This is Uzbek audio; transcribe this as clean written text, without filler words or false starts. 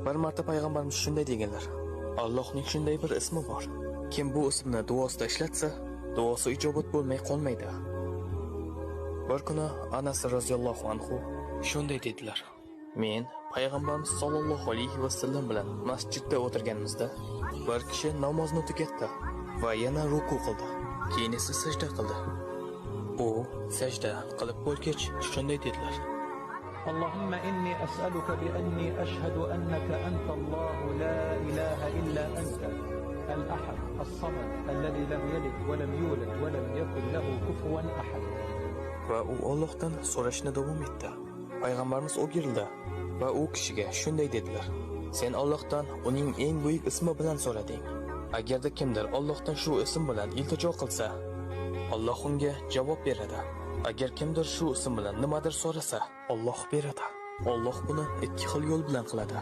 Bir marta payg'ambarimiz shunday deganlar: Allohning shunday bir ismi bor. Kim bu ismni duosida ishlatsa, duosi ijobat bo'lmay qolmaydi. Bir kuni Anas roziyallohu anhu shunday dedilar: Men payg'ambarimiz sollallohu alayhi vasallam bilan masjidda o'tirganimizda bir kishi namozni tugatdi va yana ruku qildi. Keyin esa sajda qildi. U sajda qilib bo'lgach shunday dedilar: اللهم إني أسألك بأني أشهد أنك أنت الله لا إله إلا أنت الأحد الصمد الذي لم يلد ولم يولد ولم يكن له كفوا أحد. Va u Allohdan so'rashni davom etdi. Payg'ambarimiz o'girildi va u kishiga shunday dedilar: Sen Allohdan uning eng buyuk ismi bilan so'rading. Agarda kimdir Allohdan shu ism bilan iltijo qilsa, Alloh unga javob beradi. Agar kimdir shu ism bilan nimadir so'rasa, Alloh beradi. Alloh buni ikki xil yo'l bilan qiladi.